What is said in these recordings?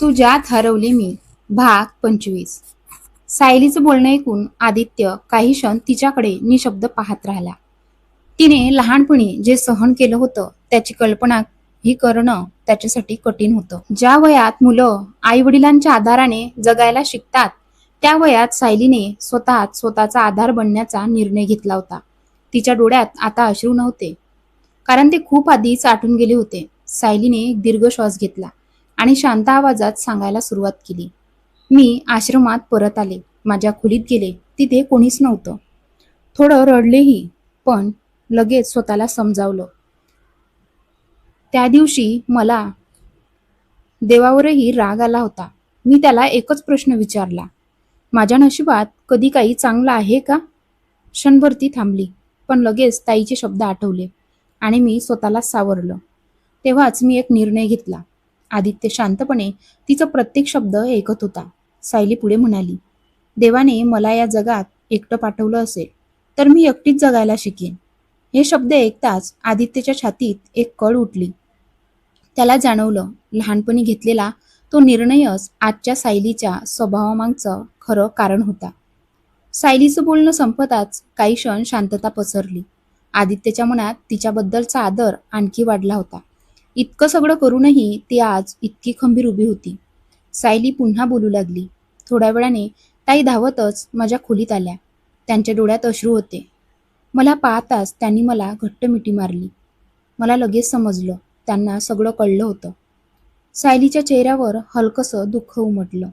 तुझ्यात हरवले मी. भाग 25. सायलीचं बोलणं ऐकून आदित्य काही क्षण तिच्याकडे निशब्द पाहत राहिला. तिने लहानपणी जे सहन केलं होतं त्याची कल्पना ही करणं त्याच्यासाठी कठीण होतं. ज्या वयात मुलं आई वडिलांच्या आधाराने जगायला शिकतात त्या वयात सायलीने स्वतःचा आधार बनण्याचा निर्णय घेतला होता. तिच्या डोळ्यात आता अश्रू नव्हते, कारण ते खूप आधीच आटून गेले होते. सायलीने एक दीर्घ श्वास घेतला आणि शांत आवाजात सांगायला सुरुवात केली. मी आश्रमात परत आले. माझ्या खोलीत गेले. तिथे कोणीच नव्हतं. थोडं रडलेही, पण लगेच स्वतःला समजावलं. त्या दिवशी मला देवावरही राग आला होता. मी त्याला एकच प्रश्न विचारला, माझ्या नशिबात कधी काही चांगलं आहे का? क्षणभर ती थांबली, पण लगेच ताईचे शब्द आठवले आणि मी स्वतःला सावरलं. तेव्हाच मी एक निर्णय घेतला. आदित्य शांतपणे तिचा प्रत्येक शब्द ऐकत होता. सायली पुढे म्हणाली, देवाने मला या जगात एकटं पाठवलं असेल तर मी एकटीच जगायला शिकेन. हे शब्द ऐकताच आदित्यच्या छातीत एक कळ उठली. त्याला जाणवलं, लहानपणी घेतलेला तो निर्णयच आजच्या सायलीच्या स्वभावामागचं खरं कारण होता. सायलीचं बोलणं संपताच काही क्षण शांतता पसरली. आदित्यच्या मनात तिच्याबद्दलचा आदर आणखी वाढला होता. इतकं सगळं करूनही ती आज इतकी खंबीर उभी होती. सायली पुन्हा बोलू लागली. थोड्या वेळाने ताई धावतच माझ्या खोलीत आल्या. त्यांच्या डोळ्यात अश्रू होते. मला पाहताच त्यांनी मला घट्ट मिठी मारली. मला लगेच समजलं, त्यांना सगळं कळलं होतं. सायलीच्या चेहऱ्यावर हलकसं दुःख उमटलं.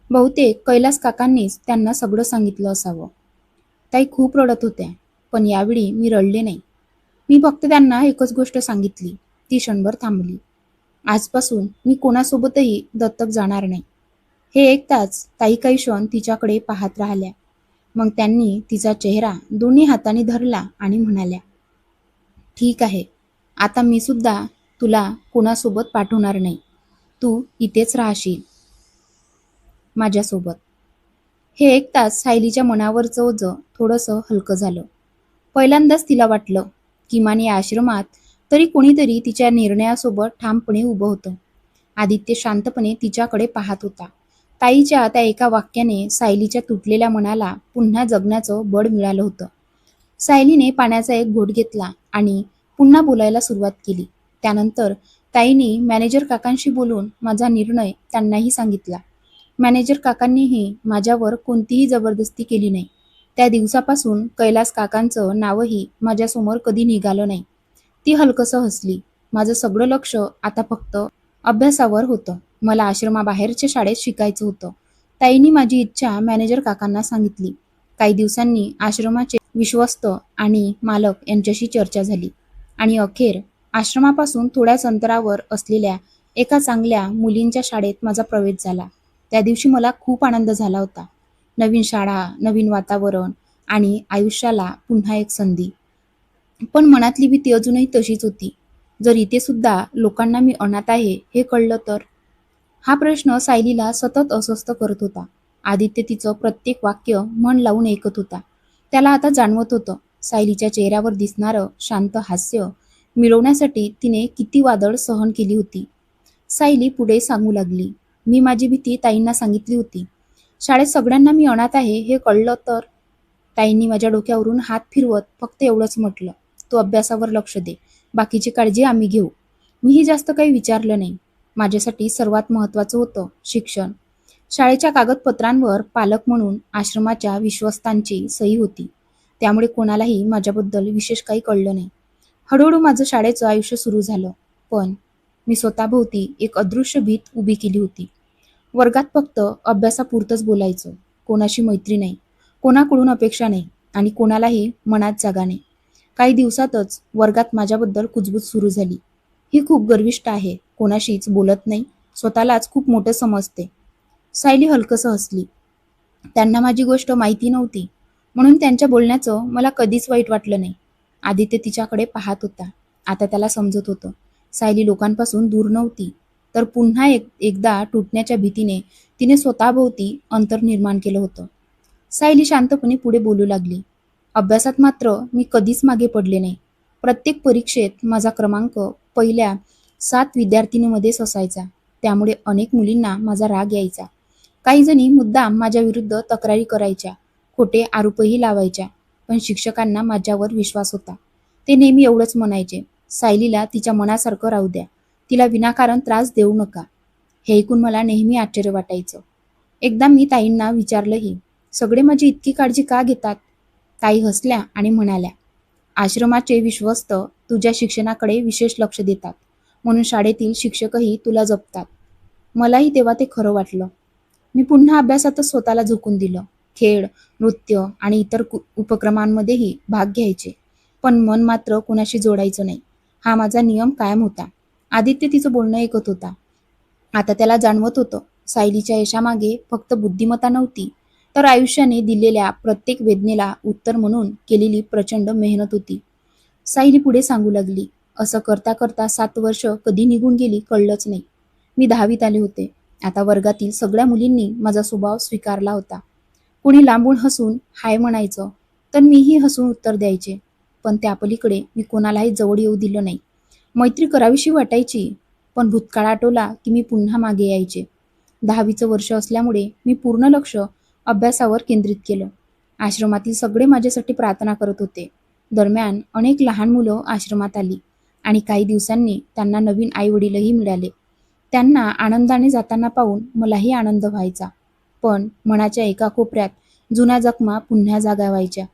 बहुतेक कैलास काकांनीच त्यांना सगळं सांगितलं असावं. ताई खूप रडत होत्या, पण यावेळी मी रडले नाही. मी फक्त त्यांना एकच गोष्ट सांगितली. ती क्षणभर थांबली. आजपासून मी कोणासोबतही दत्तक जाणार नाही. हे ऐकताच ताई काही क्षण तिच्याकडे पाहत राहिल्या. मग त्यांनी तिचा चेहरा दोन्ही हातांनी धरला आणि म्हणाल्या, ठीक आहे, आता मी सुद्धा तुला कोणासोबत पाठवणार नाही. तू इथेच राहशील माझ्यासोबत. हे ऐकताच सायलीच्या मनावरचं ओझं थोडंसं हलकं झालं. पहिल्यांदाच तिला वाटलं, किमान या आश्रमात तरी कोणीतरी तिच्या निर्णयासोबत ठामपणे उभं होतं. आदित्य शांतपणे तिच्याकडे पाहत होता. ताईच्या त्या एका वाक्याने सायलीच्या तुटलेल्या मनाला पुन्हा जगण्याचं बळ मिळालं होतं. सायलीने पाण्याचा एक घोट घेतला आणि पुन्हा बोलायला सुरुवात केली. त्यानंतर ताईंनी मॅनेजर काकांशी बोलून माझा निर्णय त्यांनाही सांगितला. मॅनेजर काकांनीही माझ्यावर कोणतीही जबरदस्ती केली नाही. त्या दिवसापासून कैलास काकांचं नावही माझ्यासमोर कधी निघालं नाही. ती हलकसं हसली. माझं सगळं लक्ष आता फक्त अभ्यासावर होतं. मला आश्रमाबाहेरच्या शाळेत शिकायचं होतं. ताईंनी माझी इच्छा मॅनेजर काकांना सांगितली. काही दिवसांनी आश्रमाचे विश्वस्त आणि मालक यांच्याशी चर्चा झाली आणि अखेर आश्रमापासून थोड्याच अंतरावर असलेल्या एका चांगल्या मुलींच्या शाळेत माझा प्रवेश झाला. त्या दिवशी मला खूप आनंद झाला होता. नवीन शाळा, नवीन वातावरण आणि आयुष्याला पुन्हा एक संधी. पण मनातली भीती अजूनही तशीच होती. जर इथे सुद्धा लोकांना मी अनाथ आहे हे कळलं तर? हा प्रश्न सायलीला सतत अस्वस्थ करत होता. आदित्य तिचं प्रत्येक वाक्य मन लावून ऐकत होता. त्याला आता जाणवत होतं, सायलीच्या चेहऱ्यावर दिसणारं शांत हास्य मिळवण्यासाठी तिने किती वादळ सहन केली होती. सायली पुढे सांगू लागली, मी माझी भीती ताईंना सांगितली होती. शाळेत सगळ्यांना मी अनाथ आहे हे कळलं तर? ताईंनी माझ्या डोक्यावरून हात फिरवत फक्त एवढंच म्हटलं, तू अभ्यासावर लक्ष दे, बाकीची काळजी आम्ही घेऊ. मीही जास्त काही विचारलं नाही. माझ्यासाठी सर्वात महत्त्वाचं होतं शिक्षण. शाळेच्या कागदपत्रांवर पालक म्हणून आश्रमाच्या विश्वस्तांची सही होती. त्यामुळे कोणालाही माझ्याबद्दल विशेष काही कळलं नाही. हळूहळू माझं शाळेचं आयुष्य सुरू झालं. पण मी स्वतःभोवती एक अदृश्य भीत उभी केली होती. वर्गात फक्त अभ्यासापुरतंच बोलायचं. कोणाशी मैत्री नाही, कोणाकडून अपेक्षा नाही आणि कोणालाही मनात जागा नाही. काही दिवसातच वर्गात माझ्याबद्दल कुजबूज सुरू झाली. ही खूप गर्विष्ठ आहे, कोणाशीच बोलत नाही, स्वतःलाच खूप मोठं समजते. सायली हलकसं हसली. त्यांना माझी गोष्ट माहिती नव्हती, म्हणून त्यांच्या बोलण्याचं मला कधीच वाईट वाटलं नाही. आदित्य तिच्याकडे पाहत होता. आता त्याला समजत होतं, सायली लोकांपासून दूर नव्हती, तर पुन्हा एकदा तुटण्याच्या भीतीने तिने स्वतःभोवती अंतर निर्माण केलं होतं. सायली शांतपणे पुढे बोलू लागली, अभ्यासात मात्र मी कधीच मागे पडले नाही. प्रत्येक परीक्षेत माझा क्रमांक पहिल्या 7 विद्यार्थिनीमध्येच असायचा. त्यामुळे अनेक मुलींना माझा राग यायचा. काही जणी मुद्दाम माझ्या विरुद्ध तक्रारी करायच्या, खोटे आरोपही लावायच्या. पण शिक्षकांना माझ्यावर विश्वास होता. ते नेहमी एवढंच म्हणायचे, सायलीला तिच्या मनासारखं राहू द्या, तिला विनाकारण त्रास देऊ नका. हे ऐकून मला नेहमी आश्चर्य वाटायचं. एकदा मी ताईंना विचारलंही, सगळे माझी इतकी काळजी का घेतात? ताई हसल्या आणि म्हणाल्या, आश्रमाचे विश्वस्त तुझ्या शिक्षणाकडे विशेष लक्ष देतात, म्हणून शाळेतील शिक्षकही तुला जपतात. मलाही तेव्हा ते खरं वाटलं. मी पुन्हा अभ्यासातच स्वतःला झोकून दिलं. खेळ, नृत्य आणि इतर उपक्रमांमध्येही भाग घ्यायचे. पण मन मात्र कुणाशी जोडायचं नाही. हा माझा नियम कायम होता. आदित्य तिचं बोलणं ऐकत होता. आता त्याला जाणवत होतं, सायलीच्या यशामागे फक्त बुद्धिमत्ता नव्हती, तर आयुष्याने दिलेल्या प्रत्येक वेदनेला उत्तर म्हणून केलेली प्रचंड मेहनत होती. सायली पुढे सांगू लागली, असं करता करता 7 वर्ष कधी निघून गेली कळलंच नाही. मी 10वीत आले होते. आता वर्गातील सगळ्या मुलींनी माझा स्वभाव स्वीकारला होता. कुणी लांबून हसून हाय म्हणायचं, तर मीही हसून उत्तर द्यायचे. पण त्यापलीकडे मी कोणालाही जवळ येऊ दिलं नाही. मैत्री करावीशी वाटायची, पण भूतकाळ आठवला की मी पुन्हा मागे यायचे. 10वीचं वर्ष असल्यामुळे मी पूर्ण लक्ष अभ्यासावर केंद्रित केलं. आश्रमातील सगळे माझ्यासाठी प्रार्थना करत होते. दरम्यान अनेक लहान मुलं आश्रमात आली आणि काही दिवसांनी त्यांना नवीन आई-वडीलही मिळाले. त्यांना आनंदाने जाताना पाहून मलाही आनंद व्हायचा. पण मनाच्या एका कोपऱ्यात जुन्या जखमा पुन्हा जागा व्हायच्या.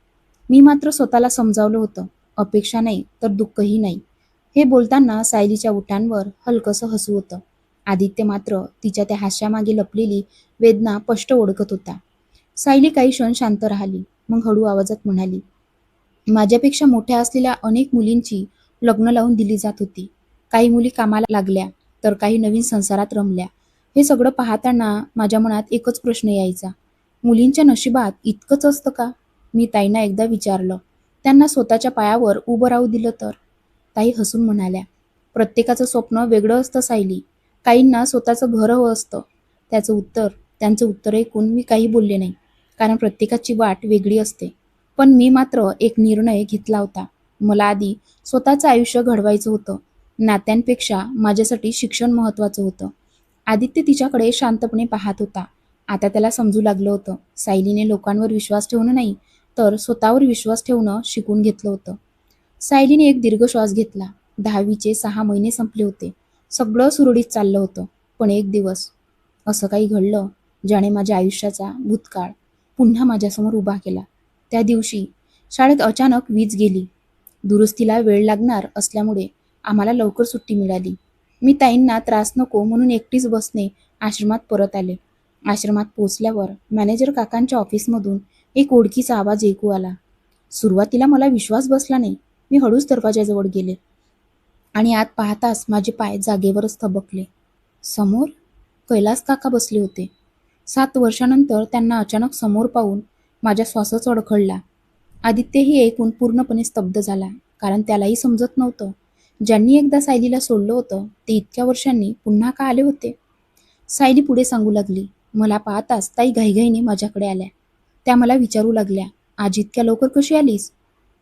मी मात्र स्वतःला समजावलं होतं, अपेक्षा नाही तर दुःखही नाही. हे बोलताना सायलीच्या ओठांवर हलकंसं हसू होतं. आदित्य मात्र तिच्या त्या हास्यामागे लपलेली वेदना स्पष्ट ओळखत होता. सायली काही क्षण शांत राहिली. मग हळू आवाजात म्हणाली, माझ्यापेक्षा मोठ्या असलेल्या अनेक मुलींची लग्न लावून दिली जात होती. काही मुली कामाला लागल्या, तर काही नवीन संसारात रमल्या. हे सगळं पाहताना माझ्या मनात एकच प्रश्न यायचा, मुलींच्या नशिबात इतकंच असतं का? मी ताईंना एकदा विचारलं, त्यांना स्वतःच्या पायावर उभं राहू दिलं तर? ताई हसून म्हणाल्या, प्रत्येकाचं स्वप्न वेगळं असतं सायली. काहींना स्वतःचं घर हवं असतं. त्यांचं उत्तर ऐकून मी काही बोलले नाही, कारण प्रत्येकाची वाट वेगळी असते. पण मी मात्र एक निर्णय घेतला होता. मला आधी स्वतःचं आयुष्य घडवायचं होतं. नात्यांपेक्षा माझ्यासाठी शिक्षण महत्त्वाचं होतं. आदित्य तिच्याकडे शांतपणे पाहत होता. आता त्याला समजू लागलं होतं, सायलीने लोकांवर विश्वास ठेवणं नाही, तर स्वतःवर विश्वास ठेवणं शिकून घेतलं होतं. सायलीने एक दीर्घ श्वास घेतला. 10वीचे 6 महिने संपले होते. सगळं सुरळीत चाललं होतं. पण एक दिवस असं काही घडलं, ज्याने माझ्या आयुष्याचा भूतकाळ पुन्हा माझ्यासमोर उभा केला. त्या दिवशी शाळेत अचानक वीज गेली. दुरुस्तीला वेळ लागणार असल्यामुळे आम्हाला लवकर सुट्टी मिळाली. मी ताईंना त्रास नको म्हणून एकटीच बसने आश्रमात परत आले. आश्रमात पोहोचल्यावर मॅनेजर काकांच्या ऑफिसमधून एक ओळखीचा आवाज ऐकू आला. सुरुवातीला मला विश्वास बसला नाही. मी हळूच दरवाजाजवळ गेले आणि आत पाहताच माझे पाय जागेवरच थबकले. समोर कैलास काका बसले होते. 7 वर्षानंतर त्यांना अचानक समोर पाहून माझ्या श्वासच अडखळला. आदित्यही ऐकून पूर्णपणे स्तब्ध झाला, कारण त्यालाही समजत नव्हतं, ज्यांनी एकदा सायलीला सोडलं होतं ते इतक्या वर्षांनी पुन्हा का आले होते. सायली पुढे सांगू लागली, मला पाहताच ताई घाईघाईने माझ्याकडे आल्या. त्या मला विचारू लागल्या, आज इतक्या लवकर कशी आलीस?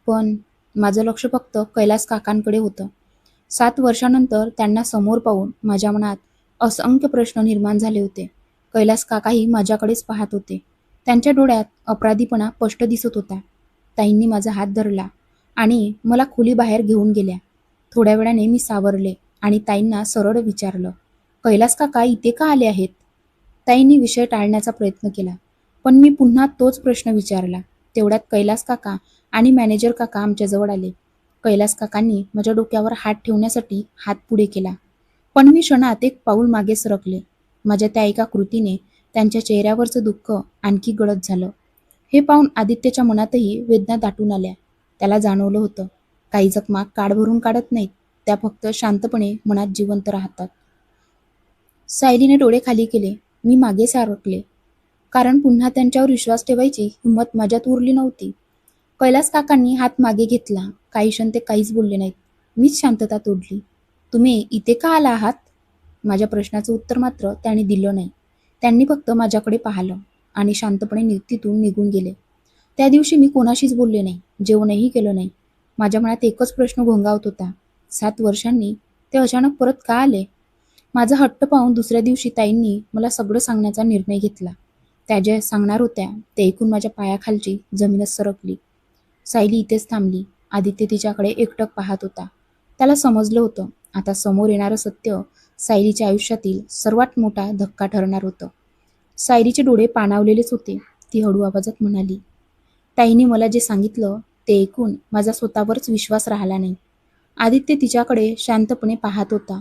पण माझं लक्ष फक्त कैलास काकांकडे होतं. 7 वर्षानंतर त्यांना समोर पाहून माझ्या मनात असंख्य प्रश्न निर्माण झाले होते. कैलास काकाही माझ्याकडेच पाहत होते. त्यांच्या डोळ्यात अपराधीपणा स्पष्ट दिसत होता. ताईंनी माझा हात धरला आणि मला खोलीबाहेर घेऊन गेल्या. थोड्या वेळाने मी सावरले आणि ताईंना सरळ विचारलं, कैलास काका इथे का आले आहेत? ताईंनी विषय टाळण्याचा प्रयत्न केला, पण मी पुन्हा तोच प्रश्न विचारला. तेवढ्यात कैलास काका आणि मॅनेजर काका आमच्याजवळ आले. कैलास काकांनी माझ्या डोक्यावर हात ठेवण्यासाठी हात पुढे केला, पण मी क्षणात एक पाऊल मागे सरकले. माझ्या त्या एका कृतीने त्यांच्या चेहऱ्यावरचं दुःख आणखी गडद झालं. हे पाहून आदित्यच्या मनातही वेदना दाटून आल्या. त्याला जाणवलं होतं, काही जखमा काड भरून काढत नाहीत, त्या फक्त शांतपणे मनात जिवंत राहतात. सायलीने डोळे खाली केले. मी मागे सारकले, कारण पुन्हा त्यांच्यावर विश्वास ठेवायची हिंमत माझ्यात उरली नव्हती. कैलास काकांनी हात मागे घेतला. काही क्षण ते काहीच बोलले नाहीत. मीच शांतता तोडली. तुम्ही इथे का आला आहात? माझ्या प्रश्नाचं उत्तर मात्र त्यांनी दिलं नाही. त्यांनी फक्त माझ्याकडे पाहिलं आणि शांतपणे तिथून निघून गेले. त्या दिवशी मी कोणाशीच बोलले नाही, जेवणही केलं नाही. माझ्या मनात एकच प्रश्न घोंगावत होता, 7 वर्षांनी ते अचानक परत का आले? माझा हट्ट पाहून दुसऱ्या दिवशी ताईंनी मला सगळं सांगण्याचा निर्णय घेतला. त्या ज्या सांगणार होत्या ते ऐकून माझ्या पायाखालची जमीनच सरकली. सायली इथेच थांबली. आदित्य तिच्याकडे एकटक पाहत होता. त्याला समजलं होतं, आता समोर येणारं सत्य सायलीच्या आयुष्यातील सर्वात मोठा धक्का ठरणार होतं. सायलीचे डोळे पाणावलेलेच होते. ती हळू आवाजात म्हणाली, ताईने मला जे सांगितलं ते ऐकून माझा स्वतःवरच विश्वास राहिला नाही. आदित्य तिच्याकडे शांतपणे पाहत होता.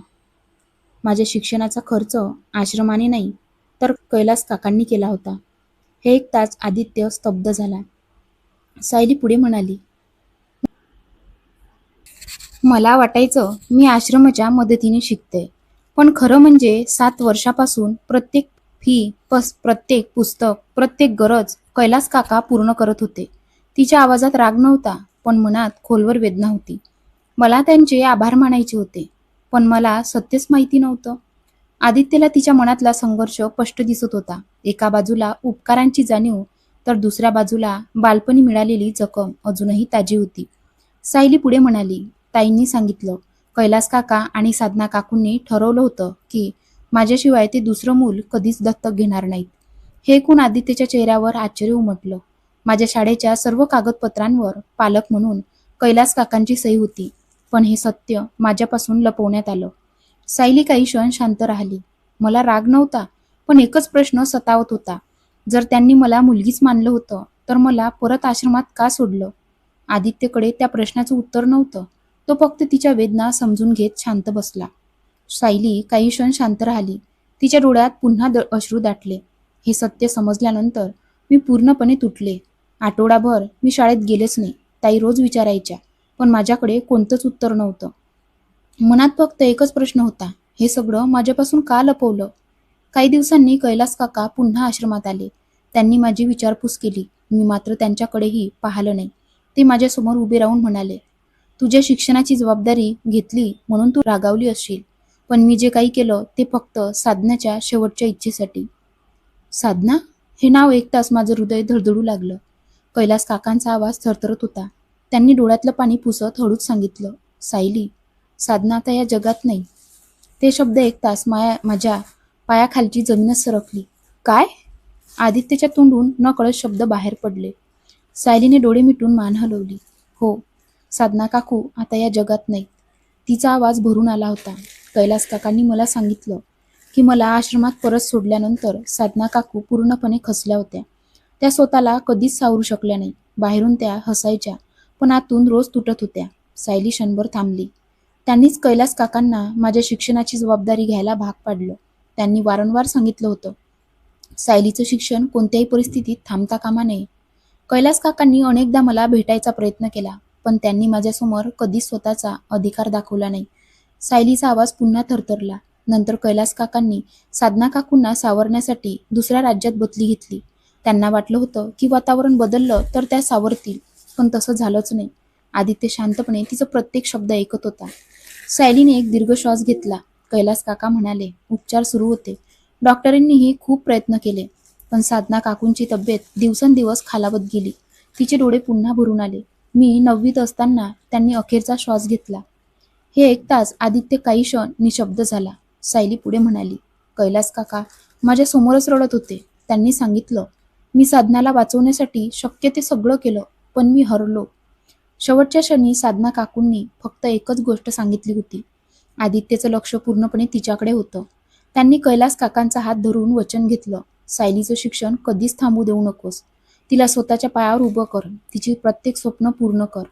माझ्या शिक्षणाचा खर्च आश्रमाने नाही, तर कैलास काकांनी केला होता. हे ऐकताच आदित्य स्तब्ध झाला. सायली पुढे म्हणाली, मला वाटायचं मी आश्रमाच्या मदतीने शिकते, पण खरं म्हणजे 7 वर्षापासून प्रत्येक फी, प्रत्येक पुस्तक, प्रत्येक गरज कैलास काका पूर्ण करत होते. तिच्या आवाजात राग नव्हता, पण मनात खोलवर वेदना होती. मला त्यांचे आभार मानायचे होते, पण मला सत्यच माहिती नव्हतं. आदित्यला तिच्या मनातला संघर्ष स्पष्ट दिसत होता. एका बाजूला उपकारांची जाणीव, तर दुसऱ्या बाजूला बालपणी मिळालेली जखम अजूनही ताजी होती. सायली पुढे म्हणाली, ताईंनी सांगितलं, कैलास काका आणि साधना काकूंनी ठरवलं होतं की माझ्याशिवाय ते दुसरं मूल कधीच दत्तक घेणार नाहीत. हे ऐकून आदित्यच्या चेहऱ्यावर आश्चर्य उमटलं. माझ्या शाळेच्या सर्व कागदपत्रांवर पालक म्हणून कैलास काकांची सही होती, पण हे सत्य माझ्यापासून लपवण्यात आलं. सायली काही क्षण शांत राहिली. मला राग नव्हता, पण एकच प्रश्न सतावत होता. जर त्यांनी मला मुलगीच मानलं होतं, तर मला परत आश्रमात का सोडलं? आदित्यकडे त्या प्रश्नाचं उत्तर नव्हतं. तो फक्त तिच्या वेदना समजून घेत शांत बसला. सायली काही क्षण शांत राहिली. तिच्या डोळ्यात पुन्हा अश्रू दाटले. हे सत्य समजल्यानंतर मी पूर्णपणे तुटले. आठवडाभर मी शाळेत गेलेच नाही. ताई रोज विचारायच्या, पण माझ्याकडे कोणतंच उत्तर नव्हतं. मनात फक्त एकच प्रश्न होता, हे सगळं माझ्यापासून का लपवलं? काही दिवसांनी कैलास काका पुन्हा आश्रमात आले. त्यांनी माझी विचारपूस केली. मी मात्र त्यांच्याकडेही पाहिलं नाही. ते माझ्यासमोर उभे राहून म्हणाले, तुझ्या शिक्षणाची जबाबदारी घेतली म्हणून तू रागावली असशील, पण मी जे काही केलं ते फक्त साधण्याच्या शेवटच्या इच्छेसाठी. साधना? हे नाव ऐकताच माझं हृदय धडधडू लागलं. कैलास काकांचा आवाज थरथरत होता. त्यांनी डोळ्यातलं पाणी पुसत हळूच सांगितलं, सायली, साधना आता या जगात नाही. ते शब्द ऐकताच माझ्या पायाखालची जमीनच सरकली. काय? आदित्यच्या तोंडून नकळत शब्द बाहेर पडले. सायलीने डोळे मिटून मान हलवली. हो, साधना काकू आता या जगात नाहीत. तिचा आवाज भरून आला होता. कैलास काकांनी मला सांगितलं की मला आश्रमात परत सोडल्यानंतर साधना काकू पूर्णपणे खचल्या होत्या. त्या स्वतःला कधीच सावरू शकल्या नाही. बाहेरून त्या हसायच्या, पण आतून रोज तुटत होत्या. सायली क्षणभर थांबली. त्यांनीच कैलास काकांना माझ्या शिक्षणाची जबाबदारी घ्यायला भाग पाडलं. त्यांनी वारंवार सांगितलं होतं, सायलीचं शिक्षण कोणत्याही परिस्थितीत थांबता कामा नये. कैलास काकांनी अनेकदा मला भेटायचा प्रयत्न केला, पण त्यांनी माझ्यासमोर कधीच स्वतःचा अधिकार दाखवला नाही. सायलीचा आवाज पुन्हा थरथरला. नंतर कैलास काकांनी साधना काकूंना सावरण्यासाठी दुसऱ्या राज्यात बदली घेतली. त्यांना वाटलं होतं की वातावरण बदललं तर त्या सावरतील, पण तसं झालंच नाही. आदित्य शांतपणे तिचा प्रत्येक शब्द ऐकत होता. सायलीने एक दीर्घ श्वास घेतला. कैलास काका म्हणाले, उपचार सुरू होते. डॉक्टरांनीही खूप प्रयत्न केले, पण साधना काकूंची तब्येत दिवसेंदिवस खालावत गेली. तिचे डोळे पुन्हा भरून आले. मी 9वीत असताना त्यांनी अखेरचा श्वास घेतला. हे ऐकताच आदित्य काही क्षण निशब्द झाला. सायली पुढे म्हणाली, कैलास काका माझ्या समोरच रडत होते. त्यांनी सांगितलं, मी साधनाला वाचवण्यासाठी शक्य ते सगळं केलं, पण मी हरलो. शेवटच्या क्षणी साधना काकूंनी फक्त एकच गोष्ट सांगितली होती. आदित्यचं लक्ष पूर्णपणे तिच्याकडे होतं. त्यांनी कैलास काकांचा हात धरून वचन घेतलं, सायलीचं शिक्षण कधीच थांबू देऊ नकोस. तिला स्वतःच्या पायावर उभं कर. तिची प्रत्येक स्वप्न पूर्ण कर.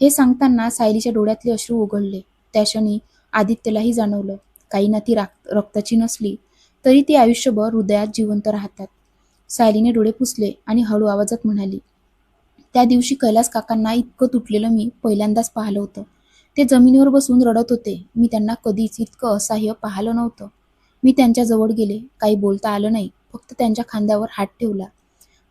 हे सांगताना सायलीच्या डोळ्यातले अश्रू ओघळले. त्या क्षणी आदित्यलाही जाणवलं, काही नाती रक्ताची नसली तरी ती आयुष्यभर हृदयात जिवंत राहतात. सायलीने डोळे पुसले आणि हळू आवाजात म्हणाली, त्या दिवशी कैलास काकांना इतकं तुटलेलं मी पहिल्यांदाच पाहिलं होतं. ते जमिनीवर बसून रडत होते. मी त्यांना कधीच इतकं असहाय्य पाहिलं नव्हतं. मी त्यांच्या जवळ गेले. काही बोलता आलं नाही. फक्त त्यांच्या खांद्यावर हात ठेवला.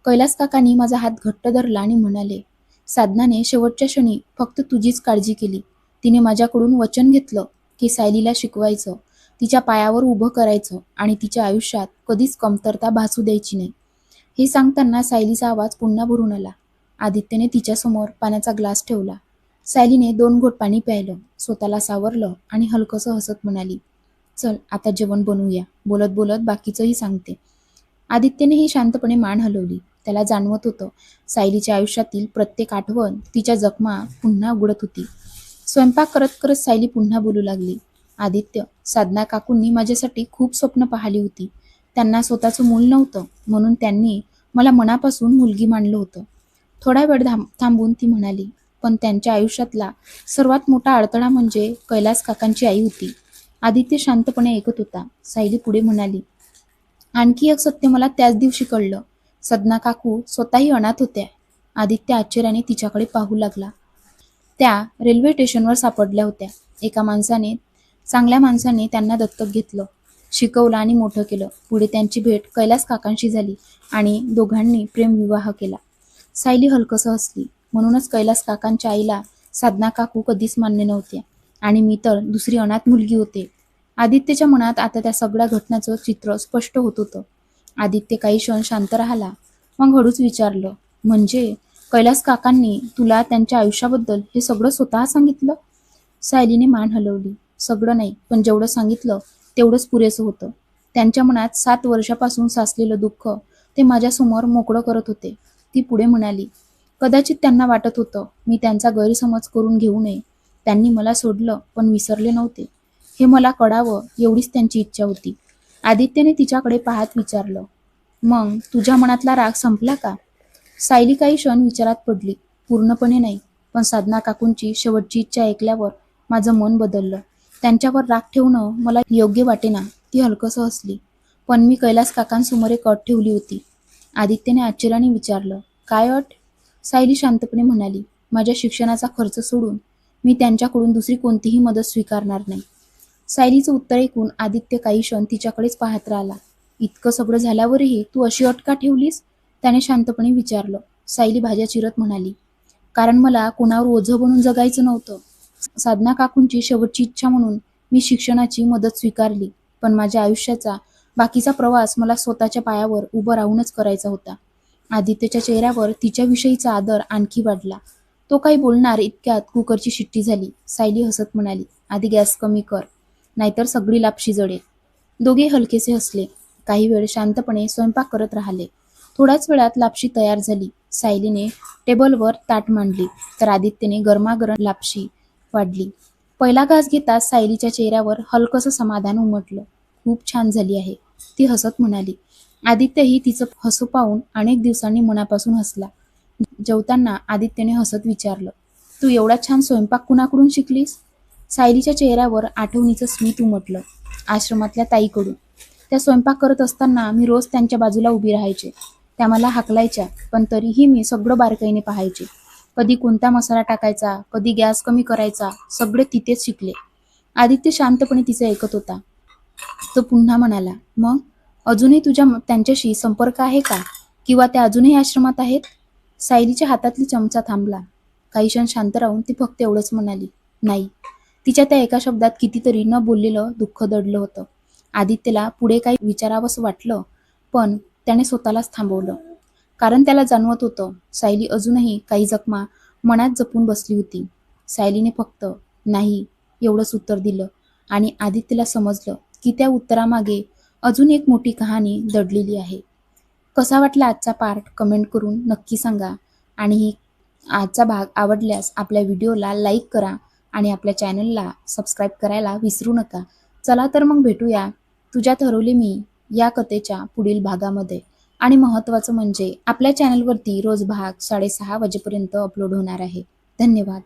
कैलास काकांनी माझा हात घट्ट धरला आणि म्हणाले, साधनाने शेवटच्या क्षणी फक्त तुझीच काळजी केली. तिने माझ्याकडून वचन घेतलं की सायलीला शिकवायचं, तिच्या पायावर उभं करायचं आणि तिच्या आयुष्यात कधीच कमतरता भासू द्यायची नाही. हे सांगताना सायलीचा आवाज पुन्हा भरून आला. आदित्यने तिच्यासमोर पाण्याचा ग्लास ठेवला. सायलीने 2 घोट पाणी प्यायलं, स्वतःला सावरलं आणि हलकंसं हसत म्हणाली, चल आता जेवण बनवूया, बोलत बोलत बाकीचंही सांगते. आदित्यनेही शांतपणे मान हलवली. त्याला जाणवत होतं सायलीच्या आयुष्यातील प्रत्येक आठवण तिच्या जखमा पुन्हा उघडत होती. स्वयंपाक करत करत सायली पुन्हा बोलू लागली. आदित्य, साधना काकूंनी माझ्यासाठी खूप स्वप्न पाहिली होती. त्यांना स्वतःचं मूल नव्हतं, म्हणून त्यांनी मला मनापासून मुलगी मानलं होतं. थोडा वेळ थांबून ती म्हणाली, पण त्यांच्या आयुष्यातला सर्वात मोठा अडथळा म्हणजे कैलास काकांची आई होती. आदित्य शांतपणे ऐकत होता. सायली पुढे म्हणाली, आणखी एक सत्य मला त्याच दिवशी कळलं. सदना काकू स्वतःही अनाथ होत्या. आदित्य आश्चर्याने तिच्याकडे पाहू लागला. त्या रेल्वे स्टेशनवर सापडल्या होत्या. एका चांगल्या माणसाने त्यांना दत्तक घेतलं, शिकवलं आणि मोठं केलं. पुढे त्यांची भेट कैलास काकांशी झाली आणि दोघांनी प्रेमविवाह केला. सायली हलकसं हसली. म्हणूनच कैलास काकांच्या आईला साधना काकू कधीच मान्य नव्हत्या आणि मी तर दुसरी अनाथ मुलगी होते. आदित्यच्या मनात आता त्या सगळ्या घटनाचं चित्र स्पष्ट होत होतं. आदित्य काही क्षण शांत राहिला, मग हळूच विचारलं, म्हणजे कैलास काकांनी तुला त्यांच्या आयुष्याबद्दल हे सगळं स्वतः सांगितलं? सायलीने मान हलवली. सगळं नाही, पण जेवढं सांगितलं तेवढंच पुरेसं होतं. त्यांच्या मनात 7 वर्षापासून साचलेलं दुःख ते माझ्यासमोर मोकळं करत होते. ती पुढे म्हणाली, कदाचित त्यांना वाटत होतं मी त्यांचा गैरसमज करून घेऊ नये. त्यांनी मला सोडलं पण विसरले नव्हते. हे मला कळावं एवढीच त्यांची इच्छा होती. आदित्यने तिच्याकडे पाहत विचारलं, मग तुझ्या मनातला राग संपला का? सायली काही क्षण विचारात पडली. पूर्णपणे नाही, पण साधना काकूंची शेवटची इच्छा ऐकल्यावर माझं मन बदललं. त्यांच्यावर राग ठेवणं मला योग्य वाटेना. ती हलकसं हसली. पण मी कैलास काकांसमोर एक अट ठेवली होती. आदित्यने आश्चर्याने विचारलं, काय अट? सायली शांतपणे म्हणाली, माझ्या शिक्षणाचा खर्च सोडून मी त्यांच्याकडून दुसरी कोणतीही मदत स्वीकारणार नाही. सायलीचं उत्तर ऐकून आदित्य काही क्षण तिच्याकडेच पाहत राहिला. इतकं सगळं झाल्यावरही तू अशी अट का ठेवलीस? त्याने शांतपणे विचारलं. सायली भाज्या चिरत म्हणाली, कारण मला कोणावर ओझं बनून जगायचं नव्हतं. साधना काकूंची शेवटची इच्छा म्हणून मी शिक्षणाची मदत स्वीकारली, पण माझ्या आयुष्याचा बाकीचा प्रवास मला स्वतःच्या पायावर उभं राहूनच करायचा होता. आदित्यच्या चेहऱ्यावर तिच्याविषयीचा आदर आणखी वाढला. तो काही बोलणार इतक्यात कुकरची शिट्टी झाली. सायली हसत म्हणाली, आधी गॅस कमी कर, नाहीतर सगळी लापशी जळेल. दोघे हलकेसे हसले. काही वेळ शांतपणे स्वयंपाक करत राहिले. थोड्याच वेळात लापशी तयार झाली. सायलीने टेबलवर ताट मांडली, तर आदित्यने गरमागरम लापशी वाढली. पहिला घास घेताच सायलीच्या चेहऱ्यावर हलकसं समाधान उमटलं. खूप छान झाली आहे, ती हसत म्हणाली. आदित्यही तिचं हसू पाहून अनेक दिवसांनी मनापासून हसला. जेवताना आदित्यने हसत विचारलं, तू एवढा छान स्वयंपाक कुणाकडून शिकलीस? सायलीच्या चेहऱ्यावर आठवणीचं स्मित उमटलं. आश्रमातल्या ताईकडून. त्या स्वयंपाक करत असताना मी रोज त्यांच्या बाजूला उभी राहायचे. त्या मला हाकलायच्या, पण तरीही मी सगळं बारकाईने पाहायचे. कधी कोणता मसाला टाकायचा, कधी गॅस कमी करायचा, सगळे तिथेच शिकले. आदित्य शांतपणे तिचे ऐकत होता. तो पुन्हा म्हणाला, मग अजूनही तुझ्या त्यांच्याशी संपर्क आहे का? किंवा त्या अजूनही आश्रमात आहेत? सायलीच्या हातातली चमचा थांबला. काही क्षण शांत राहून ती फक्त एवढंच म्हणाली, नाही. तिच्या त्या एका शब्दात कितीतरी न बोललेलं दुःख दडलं होतं. आदित्यला पुढे काही विचारावंसं वाटलं, पण त्याने स्वतःलाच थांबवलं. कारण त्याला जाणवत होतं सायली अजूनही काही जखमा मनात जपून बसली होती. सायलीने फक्त नाही एवढंच उत्तर दिलं आणि आदित्यला समजलं की त्या उत्तरामागे अजून एक मोठी कहाणी दडलेली आहे. कसा वाटला आजचा पार्ट कमेंट करून नक्की सांगा आणि आजचा भाग आवडल्यास आपल्या व्हिडिओला लाईक करा आणि आपल्या चॅनलला सबस्क्राईब करायला विसरू नका. चला तर मग भेटूया तुझ्यात हरवले मी या कथेच्या पुढील भागामध्ये. आणि महत्त्वाचं म्हणजे आपल्या चॅनलवरती रोज भाग 6:30 वाजेपर्यंत अपलोड होणार आहे. धन्यवाद.